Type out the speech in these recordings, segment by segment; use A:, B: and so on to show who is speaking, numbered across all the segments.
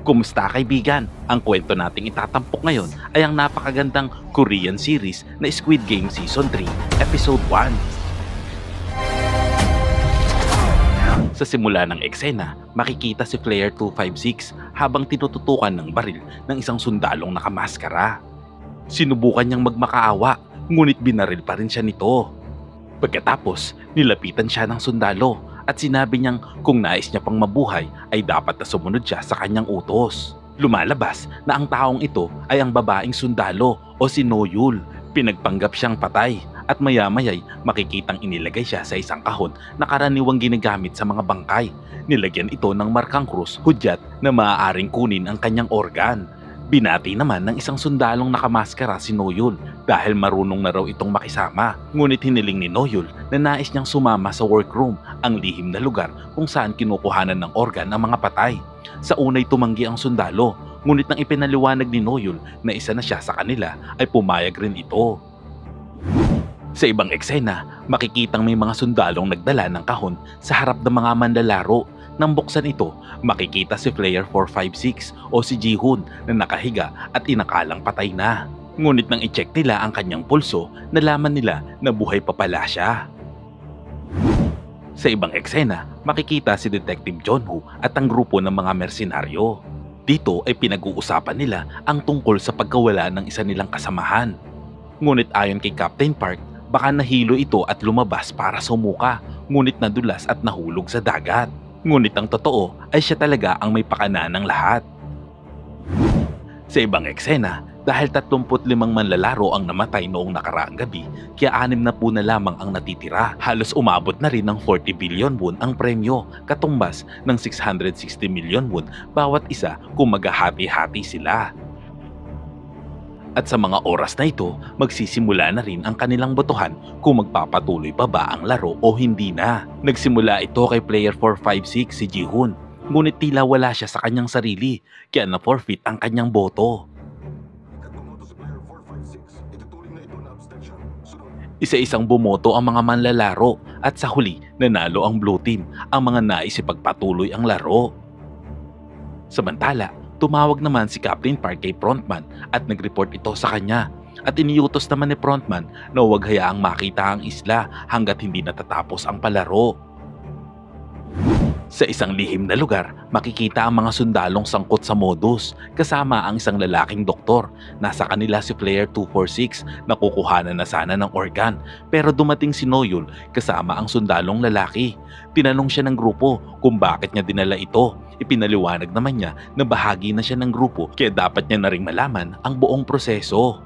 A: Kumusta kaibigan? Ang kwento nating itatampok ngayon ay ang napakagandang Korean series na Squid Game Season 3, Episode 1. Sa simula ng eksena, makikita si Player 256 habang tinututukan ng baril ng isang sundalong nakamaskara. Sinubukan niyang magmakaawa, ngunit binaril pa rin siya nito. Pagkatapos, nilapitan siya ng sundalo at sinabi niyang kung nais niya pang mabuhay ay dapat na sumunod siya sa kanyang utos. Lumalabas na ang taong ito ay ang babaeng sundalo o si Noyul. Pinagpanggap siyang patay at maya-maya'y makikitang inilagay siya sa isang kahon na karaniwang ginagamit sa mga bangkay. Nilagyan ito ng markang krus, hudyat na maaaring kunin ang kanyang organ. Binati naman ng isang sundalong nakamaskara si Noyul dahil marunong na raw itong makisama. Ngunit hiniling ni Noyul na nais niyang sumama sa workroom, ang lihim na lugar kung saan kinukuhanan ng organ ang mga patay. Sa unay tumanggi ang sundalo, ngunit nang ipinaliwanag ni Noyul na isa na siya sa kanila ay pumayag rin ito. Sa ibang eksena, makikitang may mga sundalong nagdala ng kahon sa harap ng mga manlalaro. Nang buksan ito, makikita si Player 456 o si Ji-hoon na nakahiga at inakalang patay na. Ngunit nang i-check nila ang kanyang pulso, nalaman nila na buhay pa pala siya. Sa ibang eksena, makikita si Detective John-woo at ang grupo ng mga mersenaryo. Dito ay pinag-uusapan nila ang tungkol sa pagkawala ng isa nilang kasamahan. Ngunit ayon kay Captain Park, baka nahilo ito at lumabas para sumuka, ngunit nadulas at nahulog sa dagat. Ngunit ang totoo ay siya talaga ang may pakana ng lahat. Sa ibang eksena, dahil 35 manlalaro ang namatay noong nakaraang gabi, kaya 60 na lamang ang natitira. Halos umabot na rin ng 40 billion won ang premyo, katumbas ng 660 million won bawat isa kung maghahati-hati sila. At sa mga oras na ito, magsisimula na rin ang kanilang botohan kung magpapatuloy pa ba ang laro o hindi na. Nagsimula ito kay Player 456 si Ji-hoon, ngunit tila wala siya sa kanyang sarili, kaya na-forfeit ang kanyang boto. Isa-isang bumoto ang mga manlalaro at sa huli nanalo ang blue team, ang mga naisipagpatuloy ang laro. Samantala, tumawag naman si Captain Park kay Frontman at nag-report ito sa kanya. At iniutos naman ni Frontman na huwag hayaang makita ang isla hanggat hindi natatapos ang palaro. Sa isang lihim na lugar, makikita ang mga sundalong sangkot sa modus, kasama ang isang lalaking doktor. Nasa kanila si Player 246 na kukuhanan na sana ng organ, pero dumating si Noyul kasama ang sundalong lalaki. Tinanong siya ng grupo kung bakit niya dinala ito. Ipinaliwanag naman niya na bahagi na siya ng grupo kaya dapat niya na ring malaman ang buong proseso.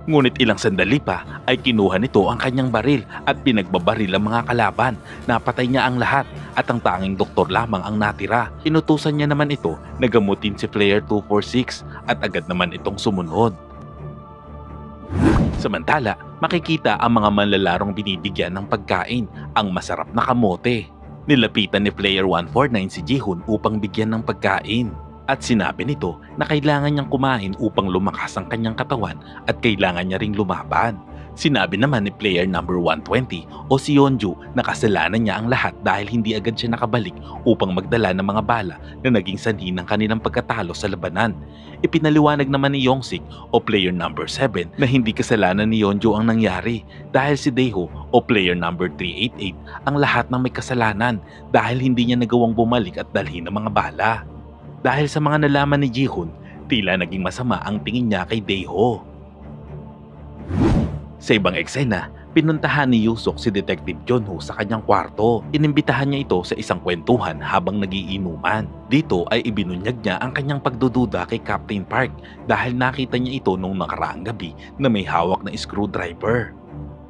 A: Ngunit ilang sandali pa ay kinuha nito ang kanyang baril at pinagbabaril ang mga kalaban. Napatay niya ang lahat at ang tanging doktor lamang ang natira. Inutusan niya naman ito na gamutin si Player 246 at agad naman itong sumunod. Samantala, makikita ang mga manlalarong binibigyan ng pagkain, ang masarap na kamote. Nilapitan ni Player 149 si Ji-hoon upang bigyan ng pagkain. At sinabi nito na kailangan niyang kumain upang lumakas ang kanyang katawan at kailangan niya ring lumaban. Sinabi naman ni Player number 120 o si Yeonju na kasalanan niya ang lahat dahil hindi agad siya nakabalik upang magdala ng mga bala na naging sanhi ng kanilang pagkatalo sa labanan. Ipinaliwanag naman ni Yongsik o Player number 7 na hindi kasalanan ni Yeonju ang nangyari dahil si Daeho o Player number 388 ang lahat ng may kasalanan dahil hindi niya nagawang bumalik at dalhin ng mga bala. Dahil sa mga nalaman ni Ji-hoon, tila naging masama ang tingin niya kay Daeho. Sa ibang eksena, pinuntahan ni Yusuk si Detective John-woo sa kanyang kwarto. Inimbitahan niya ito sa isang kwentuhan habang nagiinuman. Dito ay ibinunyag niya ang kanyang pagdududa kay Captain Park dahil nakita niya ito noong nakaraang gabi na may hawak na screwdriver.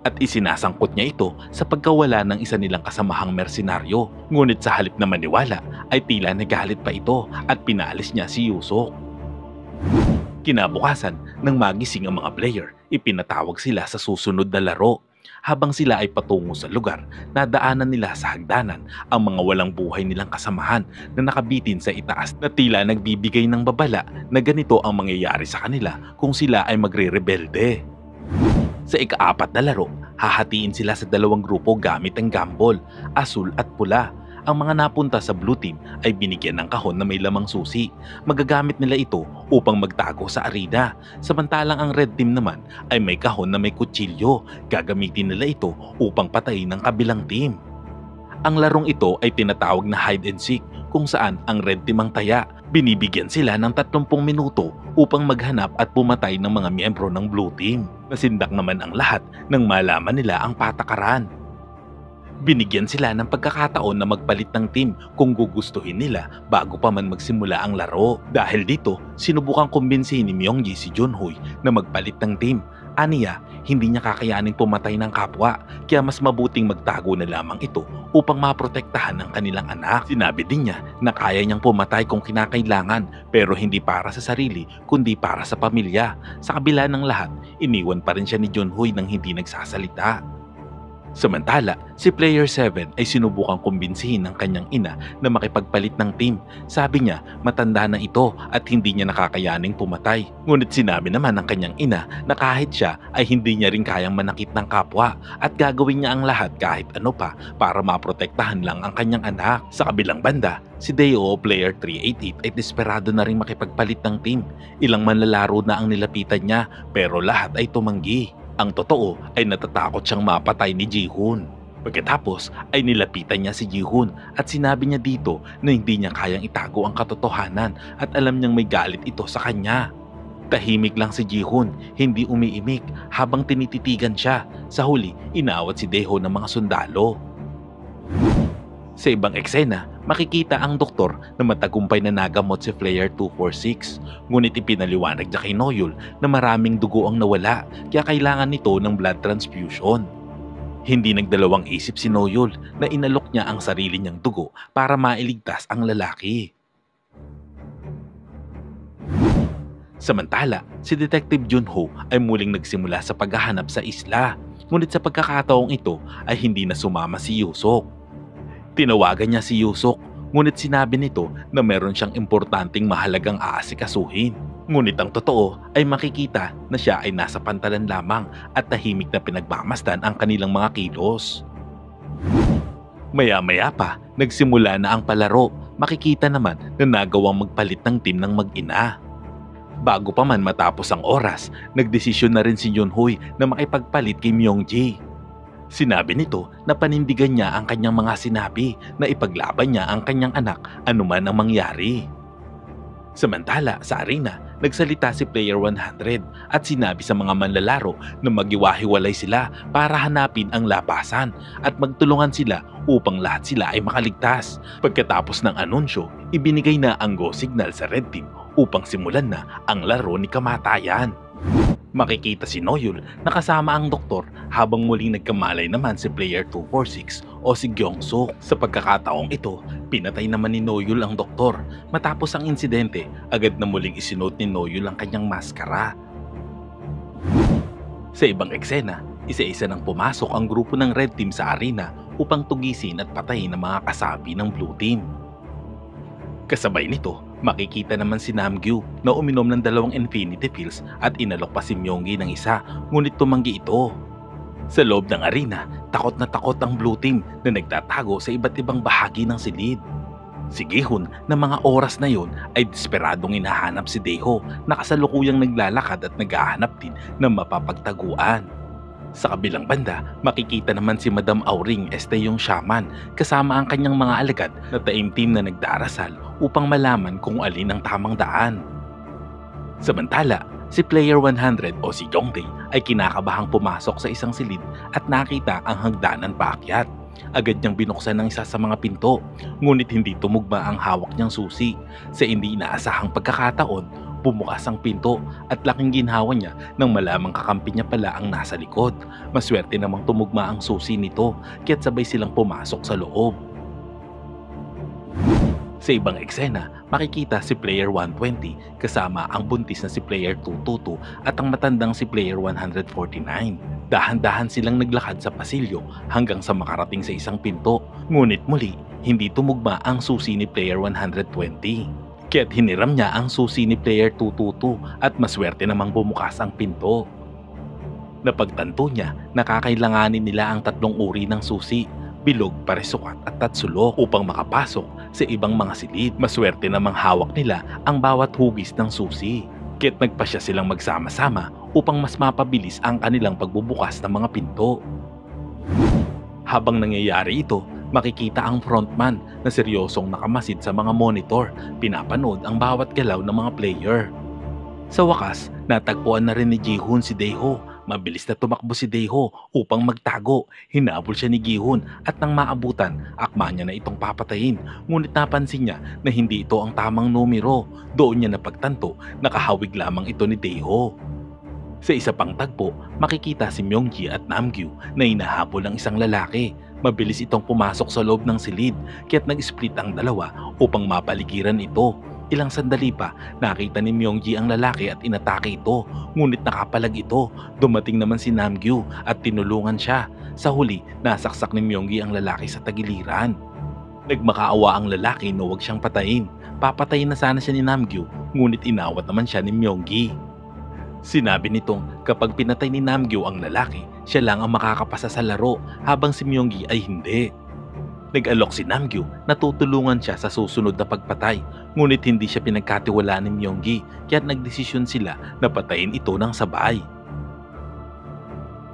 A: At isinasangkot niya ito sa pagkawala ng isa nilang kasamahang mersenaryo. Ngunit sa halip na maniwala ay tila nagalit pa ito at pinaalis niya si Yusuk. Kinabukasan, nang magising ang mga player, ipinatawag sila sa susunod na laro. Habang sila ay patungo sa lugar, nadaanan nila sa hagdanan ang mga walang buhay nilang kasamahan na nakabitin sa itaas na tila nagbibigay ng babala na ganito ang mangyayari sa kanila kung sila ay magre-rebelde. Sa ika-4 na laro, hahatiin sila sa 2 grupo gamit ang gambol, asul at pula. Ang mga napunta sa blue team ay binigyan ng kahon na may lamang susi. Magagamit nila ito upang magtago sa arena. Samantalang ang red team naman ay may kahon na may kutsilyo. Gagamitin nila ito upang patayin ng kabilang team. Ang larong ito ay tinatawag na hide and seek kung saan ang red team ang taya. Binibigyan sila ng 30 minuto upang maghanap at pumatay ng mga miyembro ng blue team. Nasindak naman ang lahat nang malaman nila ang patakaran. Binigyan sila ng pagkakataon na magpalit ng team kung gugustuhin nila bago pa man magsimula ang laro. Dahil dito, sinubukang kumbinsihin ni Myongji si Junhoy na magpalit ng team. Aniya, hindi niya kakayaning pumatay ng kapwa, kaya mas mabuting magtago na lamang ito upang maprotektahan ang kanilang anak. Sinabi din niya na kaya niyang pumatay kung kinakailangan pero hindi para sa sarili kundi para sa pamilya. Sa kabila ng lahat, iniwan pa rin siya ni Junhoy nang hindi nagsasalita. Samantala, si Player 7 ay sinubukang kumbinsihin ng kanyang ina na makipagpalit ng team. Sabi niya, matanda na ito at hindi niya nakakayaning pumatay. Ngunit sinabi naman ng kanyang ina na kahit siya ay hindi niya rin kayang manakit ng kapwa at gagawin niya ang lahat kahit ano pa para maprotektahan lang ang kanyang anak. Sa kabilang banda, si Dayo o Player 388 ay desperado na rin makipagpalit ng team. Ilang manlalaro na ang nilapitan niya pero lahat ay tumanggi. Ang totoo ay natatakot siyang mapatay ni Ji-hoon. Pagkatapos ay nilapitan niya si Ji-hoon at sinabi niya dito na hindi niya kayang itago ang katotohanan at alam niyang may galit ito sa kanya. Tahimik lang si Ji-hoon, hindi umiimik habang tinititigan siya. Sa huli, inawat si Daeho ng mga sundalo. Sa ibang eksena, makikita ang doktor na matagumpay na nagamot si Player 246. Ngunit ipinaliwanag niya kay Noyul na maraming dugo ang nawala kaya kailangan nito ng blood transfusion. Hindi nagdalawang isip si Noyul na inalok niya ang sarili niyang dugo para mailigtas ang lalaki. Samantala, si Detective Junho ay muling nagsimula sa paghahanap sa isla. Ngunit sa pagkakataong ito ay hindi na sumama si Yusok. Tinawagan niya si Yusok, ngunit sinabi nito na meron siyang importanteng mahalagang aasikasuhin. Ngunit ang totoo ay makikita na siya ay nasa pantalan lamang at tahimik na pinagmamasdan ang kanilang mga kilos. Maya-maya pa, nagsimula na ang palaro. Makikita naman na nagawang magpalit ng team ng mag-ina. Bago pa man matapos ang oras, nagdesisyon na rin si Junhoy na makipagpalit kay Myongji. Sinabi nito na panindigan niya ang kanyang mga sinabi na ipaglaban niya ang kanyang anak anuman ang mangyari. Samantala sa arena, nagsalita si Player 100 at sinabi sa mga manlalaro na magiwahiwalay sila para hanapin ang labasan at magtulungan sila upang lahat sila ay makaligtas. Pagkatapos ng anunsyo, ibinigay na ang go signal sa Red Team upang simulan na ang laro ni kamatayan. Makikita si Noyul na kasama ang doktor habang muling nagkamalay naman si Player 246 o si Gyeong-suk. Sa pagkakataong ito, pinatay naman ni Noyul ang doktor. Matapos ang insidente, agad na muling isinuot ni Noyul ang kanyang maskara. Sa ibang eksena, isa-isa nang pumasok ang grupo ng Red Team sa arena upang tugisin at patayin ang mga kasabi ng Blue Team. Kasabay nito, makikita naman si Namgyu na uminom ng 2 Infinity Pills at inalok pa si Myonggi ng isa, ngunit tumanggi ito. Sa loob ng arena, takot na takot ang Blue Team na nagtatago sa iba't ibang bahagi ng silid. Si Gi-hoon na mga oras na yon ay desperadong hinahanap si Daeho na kasalukuyang naglalakad at naghahanap din ng mapapagtaguan. Sa kabilang banda, makikita naman si Madam Auring Esteyong Shaman kasama ang kanyang mga alagad na taimtim na nagdarasal upang malaman kung alin ang tamang daan. Samantala, si Player 100 o si Jongdae ay kinakabahang pumasok sa isang silid at nakita ang hagdanan paakyat. Agad niyang binuksan ng isa sa mga pinto, ngunit hindi tumugma ang hawak niyang susi. Sa hindi inaasahang pagkakataon, bumukas ang pinto at laking ginhawa niya nang malamang kakampi niya pala ang nasa likod. Maswerte namang tumugma ang susi nito kaya't sabay silang pumasok sa loob. Sa ibang eksena, makikita si Player 120 kasama ang buntis na si Player 222 at ang matandang si Player 149. Dahan-dahan silang naglakad sa pasilyo hanggang sa makarating sa isang pinto. Ngunit muli, hindi tumugma ang susi ni Player 120. Kaya't hiniram niya ang susi ni Player 222 at maswerte namang bumukas ang pinto. Napagtanto niya na kakailanganin nila ang 3 uri ng susi. bilog, paresukat at tatsulok upang makapasok sa ibang mga silid. Maswerte namang hawak nila ang bawat hugis ng susi. Kaya't nagpasya silang magsama-sama upang mas mapabilis ang kanilang pagbubukas ng mga pinto. Habang nangyayari ito, makikita ang frontman na seryosong nakamasid sa mga monitor, pinapanood ang bawat galaw ng mga player. Sa wakas, natagpuan na rin ni Ji-hoon si Dae-ho. Mabilis na tumakbo si Dae-ho upang magtago. Hinabol siya ni Gi-hoon at nang maabutan, akma niya na itong papatayin. Ngunit napansin niya na hindi ito ang tamang numero. Doon niya napagtanto, nakahawig lamang ito ni Dae-ho. Sa isa pang tagpo, makikita si Myung-ji at Namgyu na hinahabol ng isang lalaki. Mabilis itong pumasok sa loob ng silid, kaya't nag-split ang dalawa upang mapaligiran ito. Ilang sandali pa, nakita ni Myung-ji ang lalaki at inatake ito, ngunit nakapalag ito. Dumating naman si Namgyu at tinulungan siya. Sa huli, nasaksak ni Myung-ji ang lalaki sa tagiliran. Nagmakaawa ang lalaki na huwag siyang patayin. Papatayin na sana siya ni Namgyu, ngunit inawat naman siya ni Myung-ji. Sinabi nitong kapag pinatay ni Namgyu ang lalaki, siya lang ang makakapasa sa laro habang si Myung-ji ay hindi. Nag-alok si Namgyu na tutulungan siya sa susunod na pagpatay, ngunit hindi siya pinagkatiwalaan ni Myung-ji kaya't nagdesisyon sila na patayin ito ng sabay.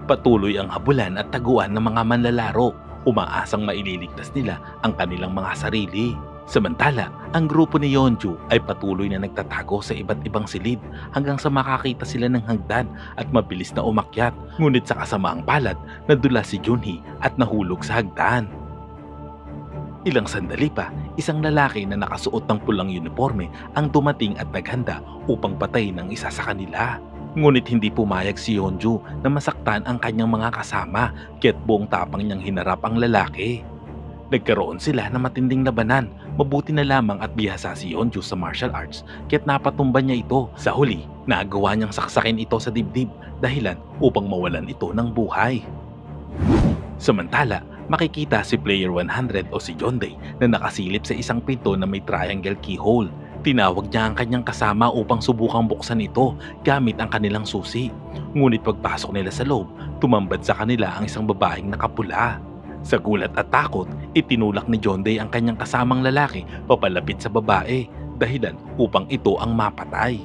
A: Patuloy ang habulan at taguan ng mga manlalaro, umaasang maililigtas nila ang kanilang mga sarili. Samantala, ang grupo ni Yeonju ay patuloy na nagtatago sa iba't ibang silid hanggang sa makakita sila ng hagdan at mabilis na umakyat, ngunit sa kasamaang palad, nadula si Junhee at nahulog sa hagdan. Ilang sandali pa, isang lalaki na nakasuot ng pulang uniforme ang dumating at naghanda upang patayin ang isa sa kanila. Ngunit hindi pumayag si Yeonju na masaktan ang kanyang mga kasama kaya't buong tapang niyang hinarap ang lalaki. Nagkaroon sila ng matinding labanan. Mabuti na lamang at bihasa si Yeonju sa martial arts kaya't napatumba niya ito. Sa huli, nagawa niyang saksakin ito sa dibdib dahilan upang mawalan ito ng buhay. Samantala, makikita si Player 100 o si Jeondae na nakasilip sa isang pinto na may triangle keyhole. Tinawag niya ang kanyang kasama upang subukang buksan ito gamit ang kanilang susi. Ngunit pagpasok nila sa loob, tumambad sa kanila ang isang babaeng nakapula. Sa gulat at takot, itinulak ni Jeondae ang kanyang kasamang lalaki papalapit sa babae dahilan upang ito ang mapatay.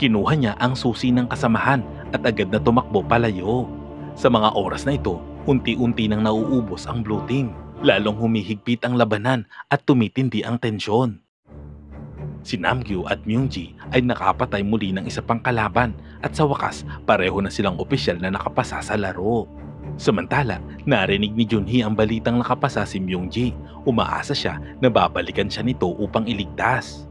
A: Kinuha niya ang susi ng kasamahan at agad na tumakbo palayo. Sa mga oras na ito, unti-unti nang nauubos ang blue team. Lalong humihigpit ang labanan at tumitindi ang tensyon. Si Namgyu at Myung-ji ay nakapatay muli ng isa pang kalaban at sa wakas pareho na silang opisyal na nakapasa sa laro. Samantala, narinig ni Junhee ang balitang nakapasa si Myung-ji. Umaasa siya na babalikan siya nito upang iligtas.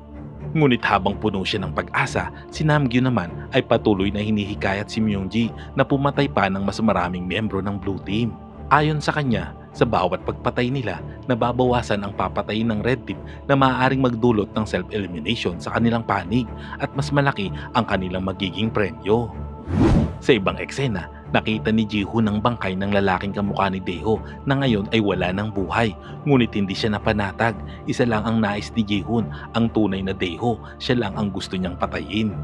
A: Ngunit habang puno siya ng pag-asa, si Namgyu naman ay patuloy na hinihikayat si Myung-ji na pumatay pa ng mas maraming miyembro ng Blue Team. Ayon sa kanya, sa bawat pagpatay nila, nababawasan ang papatayin ng Red Team na maaaring magdulot ng self-elimination sa kanilang panig at mas malaki ang kanilang magiging premyo. Sa ibang eksena, nakita ni Ji-hoon ang bangkay ng lalaking kamukha ni Dae-ho na ngayon ay wala ng buhay, ngunit hindi siya napanatag. Isa lang ang nais ni Ji-hoon, ang tunay na Dae-ho, siya lang ang gusto niyang patayin.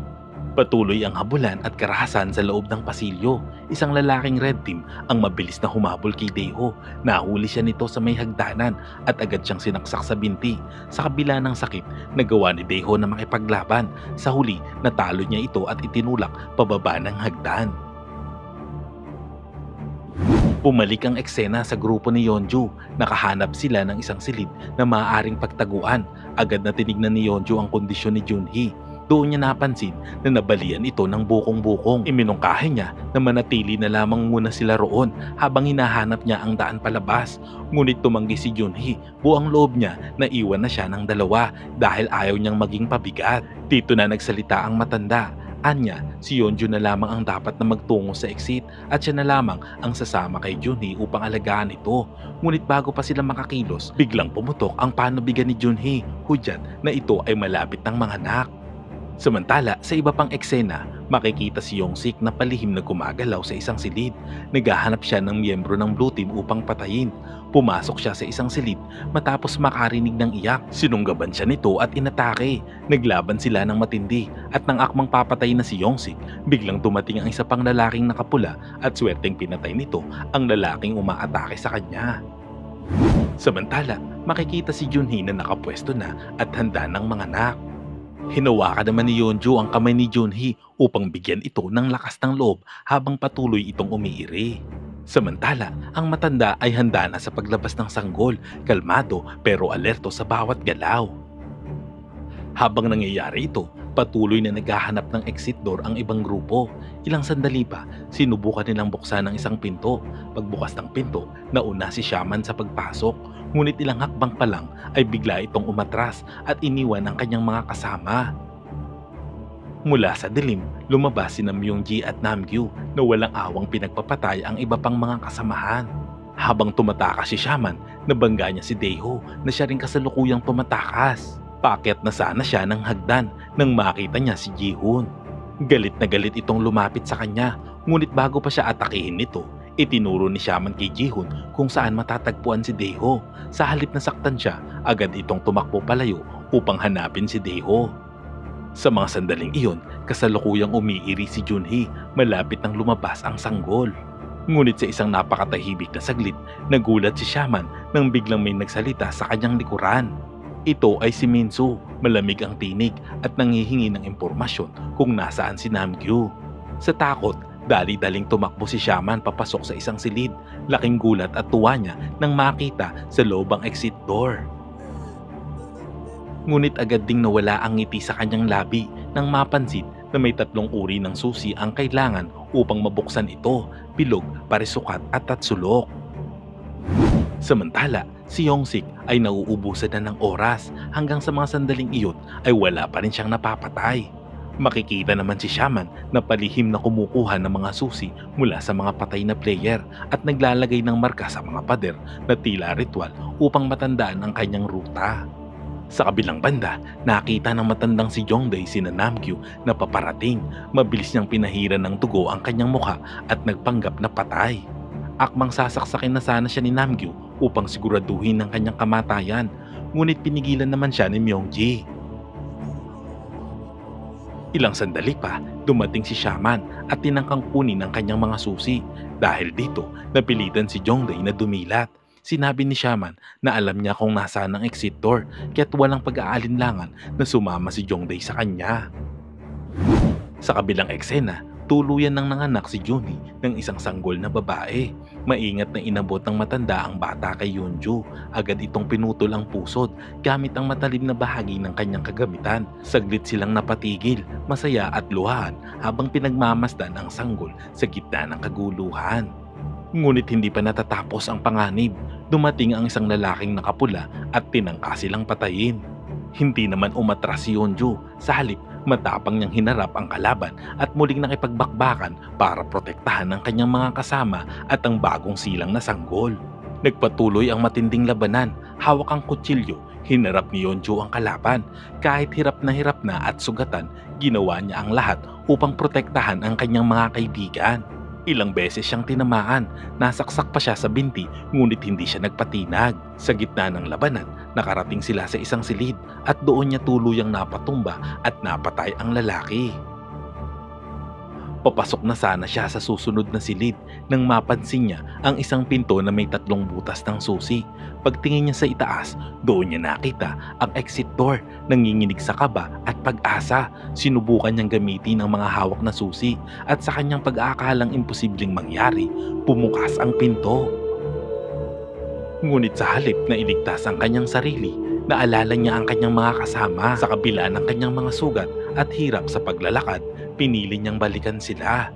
A: Patuloy ang habulan at karahasan sa loob ng pasilyo. Isang lalaking Red Team ang mabilis na humabol kay Dae-ho. Nahuli siya nito sa may hagdanan at agad siyang sinaksak sa binti. Sa kabila ng sakit, nagawa ni Dae-ho na makipaglaban. Sa huli, natalo niya ito at itinulak pababa ng hagdan. Pumalik ang eksena sa grupo ni Yeonju. Nakahanap sila ng isang silid na maaaring pagtaguan. Agad na tinignan ni Yeonju ang kondisyon ni Junhee. Doon niya napansin na nabalian ito ng bukong-bukong. Iminungkahi niya na manatili na lamang muna sila roon habang hinahanap niya ang daan palabas. Ngunit tumanggi si Junhee. Buang loob niya na iwan na siya ng dalawa dahil ayaw niyang maging pabigat. Dito na nagsalita ang matanda. Anya, si Yeonju na lamang ang dapat na magtungo sa exit at siya na lamang ang sasama kay Junhee upang alagaan ito. Ngunit bago pa sila makakilos, biglang pumutok ang panubigan ni Junhee. Hudyat na ito ay malapit ng manganak. Samantala, sa iba pang eksena, makikita si Yongsik na palihim na gumagalaw sa isang silid. Naghahanap siya ng miyembro ng Blue Team upang patayin. Pumasok siya sa isang silid matapos makarinig ng iyak. Sinunggaban siya nito at inatake. Naglaban sila ng matindi at nang akmang papatay na si Yongsik, biglang dumating ang isa pang lalaking nakapula at swerteng pinatay nito ang lalaking umaatake sa kanya. Samantala, makikita si Junhee na nakapwesto na at handa ng manganak. Hinawakan naman ni Yeonju ang kamay ni Junhee upang bigyan ito ng lakas ng loob habang patuloy itong umiiri. Samantala, ang matanda ay handa na sa paglabas ng sanggol, kalmado pero alerto sa bawat galaw. Habang nangyayari ito, patuloy na naghahanap ng exit door ang ibang grupo. Ilang sandali pa, sinubukan nilang buksan ang isang pinto. Pagbukas ng pinto, nauna si Shaman sa pagpasok. Ngunit ilang hakbang pa lang ay bigla itong umatras at iniwan ang kanyang mga kasama. Mula sa dilim, lumabas si Myungji at Namgyu na walang awang pinagpapatay ang iba pang mga kasamahan. Habang tumatakas si Shaman, nabangga niya si Daeho na siya rin kasalukuyang tumatakas. Paakyat na sana siya ng hagdan nang makita niya si Jihoon. Galit na galit itong lumapit sa kanya, ngunit bago pa siya atakihin nito, itinuro ni Shaman kay Jihoon kung saan matatagpuan si Daeho. Sa halip na saktan siya, agad itong tumakbo palayo upang hanapin si Daeho. Sa mga sandaling iyon, kasalukuyang umiiri si Junhee malapit nang lumabas ang sanggol. Ngunit sa isang napakatahimik na saglit, nagulat si Shaman nang biglang may nagsalita sa kanyang likuran. Ito ay si Minsu, malamig ang tinig at nanghihingi ng impormasyon kung nasaan si Namgyu. Sa takot, dali-daling tumakbo si Shaman papasok sa isang silid. Laking gulat at tuwa niya nang makita sa loob ang exit door. Ngunit agad ding nawala ang ngiti sa kanyang labi nang mapansin na may 3 uri ng susi ang kailangan upang mabuksan ito: bilog, parisukat at tatsulok. Samantala, si Yongsik ay nauubusan na ng oras hanggang sa mga sandaling iyon ay wala pa rin siyang napapatay. Makikita naman si Shaman na palihim na kumukuha ng mga susi mula sa mga patay na player at naglalagay ng marka sa mga pader na tila ritual upang matandaan ang kanyang ruta. Sa kabilang banda, nakita ng matandang si Jongdae sina Namgyu na paparating. Mabilis niyang pinahiran ng dugo ang kanyang mukha at nagpanggap na patay. Akmang sasaksakin na sana siya ni Namgyu upang siguraduhin ang kanyang kamatayan, ngunit pinigilan naman siya ni Myungji. Ilang sandali pa, dumating si Shaman at tinangkang kunin ang kanyang mga susi. Dahil dito, napilitan si Jongdae na dumilat. Sinabi ni Shaman na alam niya kung nasaan ang exit door, kaya't walang pag-aalinlangan na sumama si Jongdae sa kanya. Sa kabilang eksena, tuluyan nang nanganak si Junhee ng isang sanggol na babae. Maingat na inabot ng matanda ang bata kay Yeonju. Agad itong pinutol ang pusod gamit ang matalim na bahagi ng kanyang kagamitan. Saglit silang napatigil, masaya at luhaan habang pinagmamasdan ang sanggol sa gitna ng kaguluhan. Ngunit hindi pa natatapos ang panganib. Dumating ang isang lalaking nakapula at tinangka silang patayin. Hindi naman umatras si Yeonju. Sa halip, matapang niyang hinarap ang kalaban at muling nakipagbakbakan para protektahan ang kanyang mga kasama at ang bagong silang na sanggol. Nagpatuloy ang matinding labanan. Hawak ang kutsilyo, hinarap ni Yeonju ang kalaban. Kahit hirap na at sugatan, ginawa niya ang lahat upang protektahan ang kanyang mga kaibigan. Ilang beses siyang tinamaan, nasaksak pa siya sa binti ngunit hindi siya nagpatinag. Sa gitna ng labanan, nakarating sila sa isang silid at doon niya tuluyang napatumba at napatay ang lalaki. Papasok na sana siya sa susunod na silid nang mapansin niya ang isang pinto na may 3 butas ng susi. Pagtingin niya sa itaas, doon niya nakita ang exit door. Nanginginig sa kaba at pag-asa, sinubukan niyang gamitin ang mga hawak na susi at sa kanyang pag-aakalang imposibleng mangyari, bumukas ang pinto. Ngunit sa halip na iligtas ang kanyang sarili, naalala niya ang kanyang mga kasama. Sa kabila ng kanyang mga sugat at hirap sa paglalakad, pinili niyang balikan sila.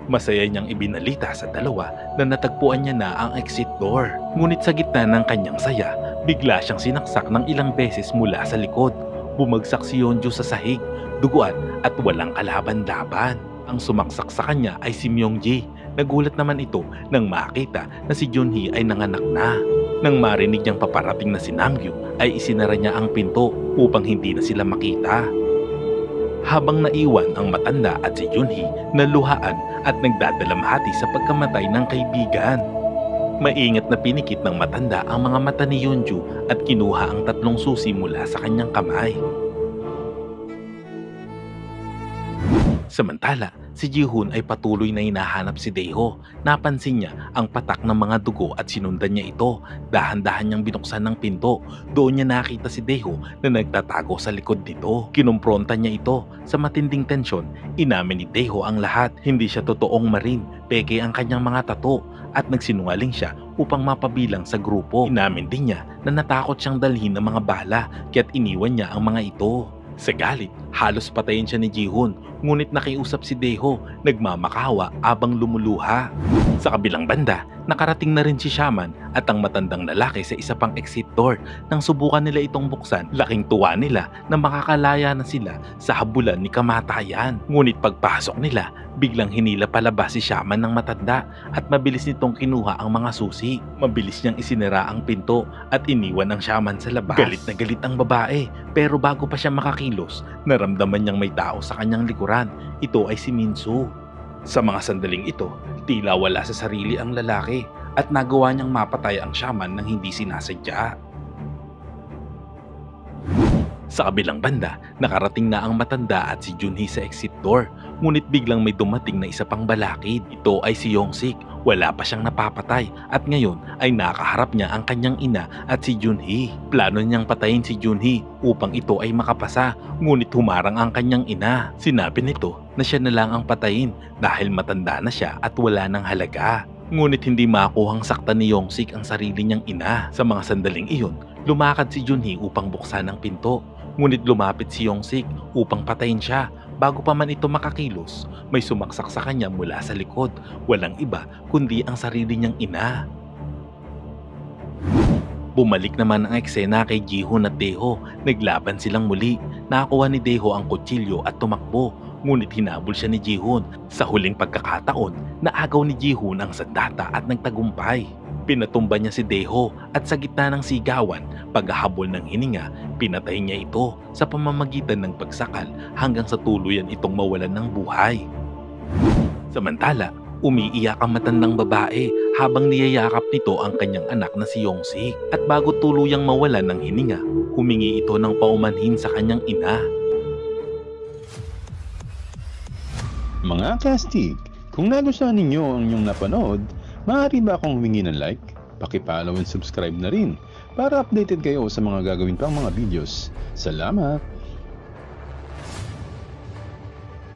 A: Masaya niyang ibinalita sa dalawa na natagpuan niya na ang exit door. Ngunit sa gitna ng kanyang saya, bigla siyang sinaksak ng ilang beses mula sa likod. Bumagsak si Yeonju sa sahig, duguan at walang kalaban-laban. Ang sumaksak sa kanya ay si Myungji. Nagulat naman ito nang makita na si Junhee ay nanganak na. Nang marinig niyang paparating na si Namgyu, ay isinara niya ang pinto upang hindi na sila makita. habang naiwan ang matanda at si Junhee na luhaan at nagdadalamhati sa pagkamatay ng kaibigan. Maingat na pinikit ng matanda ang mga mata ni Yeonju at kinuha ang 3 susi mula sa kanyang kamay. Samantala, si Ji-hoon ay patuloy na hinahanap si Dae-ho. Napansin niya ang patak ng mga dugo at sinundan niya ito. Dahan-dahan niyang binuksan ng pinto. Doon niya nakita si Dae-ho na nagtatago sa likod nito. Kinumpronta niya ito. Sa matinding tensyon, inamin ni Dae-ho ang lahat. Hindi siya totoong marine, peke ang kanyang mga tato at nagsinungaling siya upang mapabilang sa grupo. Inamin din niya na natakot siyang dalhin ng mga bala kaya't iniwan niya ang mga ito. Sa galit, halos patayin siya ni Ji-hoon, ngunit nakiusap si Dae-ho, nagmamakawa abang lumuluha. Sa kabilang banda, nakarating na rin si Shaman at ang matandang lalaki sa isa pang exit door. Nang subukan nila itong buksan, laking tuwa nila na makakalaya na sila sa habulan ni kamatayan. Ngunit pagpasok nila, biglang hinila palabas si Shaman ng matanda at mabilis nitong kinuha ang mga susi. Mabilis niyang isinara ang pinto at iniwan ang Shaman sa labas. Galit na galit ang babae, pero bago pa siya makakilos, naramdaman niyang may tao sa kanyang likuran. Ito ay si Min-soo. Sa mga sandaling ito, tila wala sa sarili ang lalaki at nagawa niyang mapatay ang Shaman nang hindi sinasadya. Sa kabilang banda, nakarating na ang matanda at si Junhee sa exit door. Ngunit biglang may dumating na isa pang balakid. Ito ay si Young-sik. Wala pa siyang napapatay at ngayon ay nakaharap niya ang kanyang ina at si Junhee. Plano niyang patayin si Junhee upang ito ay makapasa, ngunit humarang ang kanyang ina. Sinabi nito na siya na lang ang patayin dahil matanda na siya at wala nang halaga. Ngunit hindi makuhang saktan ni Young-sik ang sarili niyang ina. Sa mga sandaling iyon, lumakad si Junhee upang buksan ang pinto. Ngunit lumapit si Young-sik upang patayin siya. Bago pa man ito makakilos, may sumaksak sa kanya mula sa likod. Walang iba kundi ang sarili niyang ina. Bumalik naman ang eksena kay Ji-hoon at Dae-ho. Naglaban silang muli. Nakakuha ni Dae-ho ang kutsilyo at tumakbo. Ngunit hinabol siya ni Ji-hoon. Sa huling pagkakataon, naagaw ni Ji-hoon ang sandata at nagtagumpay. Pinatumba niya si Dae-ho at sa gitna ng sigawan, paghahabol ng hininga, pinatay niya ito sa pamamagitan ng pagsakal hanggang sa tuluyan itong mawalan ng buhay. Samantala, umiiyak ang matandang babae habang niyayakap nito ang kanyang anak na si Young-sik. At bago tuluyang mawalan ng hininga, humingi ito ng paumanhin sa kanyang ina.
B: Mga kastig, kung nagustuhan ninyo ang inyong napanood, maaari ba akong humingi ng like? Paki-follow and subscribe na rin para updated kayo sa mga gagawin pang mga videos. Salamat!